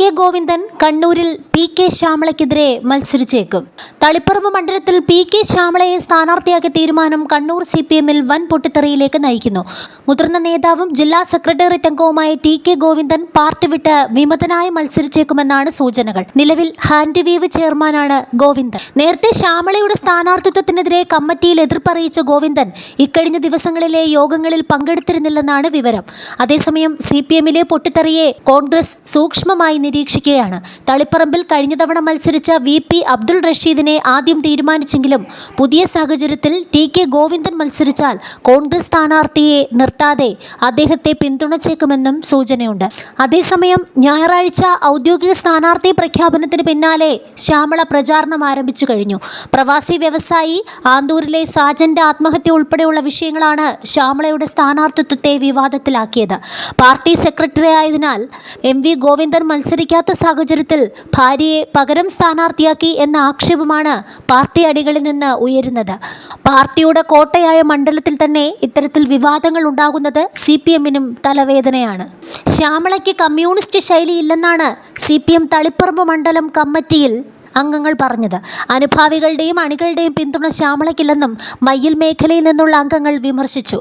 K Govindan കണ്ണൂരിൽ P K ശ്യാമളയ്ക്കെതിരെ മത്സരിച്ചേക്കും. Taliparamba മണ്ഡലത്തിൽ P K ശ്യാമളയെ സ്ഥാനാർത്ഥിയാക്കിയ തീരുമാനം കണ്ണൂർ CPM-ൽ വൻ പൊട്ടിത്തെറിയിലേക്ക് നയിക്കുന്നു. മുതിർന്ന നേതാവും ജില്ലാ സെക്രട്ടേറിയറ്റ് അംഗവുമായ ടി കെ ഗോവിന്ദൻ പാർട്ടി വിട്ട് വിമതനായി മത്സരിച്ചേക്കുമെന്നാണ് സൂചനകൾ. നിലവിൽ ഹാൻഡ്വീവ് ചെയർമാനാണ് ഗോവിന്ദൻ. നേരത്തെ ശ്യാമളയുടെ സ്ഥാനാർത്ഥിത്വത്തിനെതിരെ കമ്മിറ്റിയിൽ എതിർപ്പറിയിച്ച ഗോവിന്ദൻ ഇക്കഴിഞ്ഞ ദിവസങ്ങളിലെ യോഗങ്ങളിൽ പങ്കെടുത്തിരുന്നില്ലെന്നാണ് വിവരം. അതേസമയം CPM-ലെ പൊട്ടിത്തെറിയെ കോൺഗ്രസ് സൂക്ഷ്മമായി നിരീക്ഷിക്കുകയാണ്. തളിപ്പറമ്പിൽ കഴിഞ്ഞ തവണ മത്സരിച്ച VP അബ്ദുൾ റഷീദിനെ ആദ്യം തീരുമാനിച്ചെങ്കിലും പുതിയ സാഹചര്യത്തിൽ ടി കെ ഗോവിന്ദൻ മത്സരിച്ചാൽ കോൺഗ്രസ് സ്ഥാനാർത്ഥിയെ നിർത്താതെ അദ്ദേഹത്തെ പിന്തുണച്ചേക്കുമെന്നും സൂചനയുണ്ട്. അതേസമയം ഞായറാഴ്ച ഔദ്യോഗിക സ്ഥാനാർത്ഥി പ്രഖ്യാപനത്തിന് പിന്നാലെ ശ്യാമള പ്രചാരണം ആരംഭിച്ചു കഴിഞ്ഞു. പ്രവാസി വ്യവസായി ആന്തൂരിലെ സാജന്റെ ആത്മഹത്യ ഉൾപ്പെടെയുള്ള വിഷയങ്ങളാണ് ശ്യാമളയുടെ സ്ഥാനാർത്ഥിത്വത്തെ വിവാദത്തിലാക്കിയത്. പാർട്ടി സെക്രട്ടറി ആയതിനാൽ MV ഗോവിന്ദൻ മത്സരിക്കാത്ത സാഹചര്യത്തിൽ ഭാര്യയെ പകരം സ്ഥാനാർത്ഥിയാക്കി എന്ന ആക്ഷേപമാണ് പാർട്ടി അണികളിൽ നിന്ന് ഉയരുന്നത്. പാർട്ടിയുടെ കോട്ടയായ മണ്ഡലത്തിൽ തന്നെ ഇത്തരത്തിൽ വിവാദങ്ങൾ ഉണ്ടാകുന്നത് CPM-നും തലവേദനയാണ്. ശ്യാമളയ്ക്ക് കമ്മ്യൂണിസ്റ്റ് ശൈലിയില്ലെന്നാണ് CPM തളിപ്പറമ്പ് മണ്ഡലം കമ്മിറ്റിയിൽ അംഗങ്ങൾ പറഞ്ഞത്. അനുഭാവികളുടെയും അണികളുടെയും പിന്തുണ ശ്യാമളയ്ക്കില്ലെന്നും മയ്യിൽ മേഖലയിൽ നിന്നുള്ള അംഗങ്ങൾ വിമർശിച്ചു.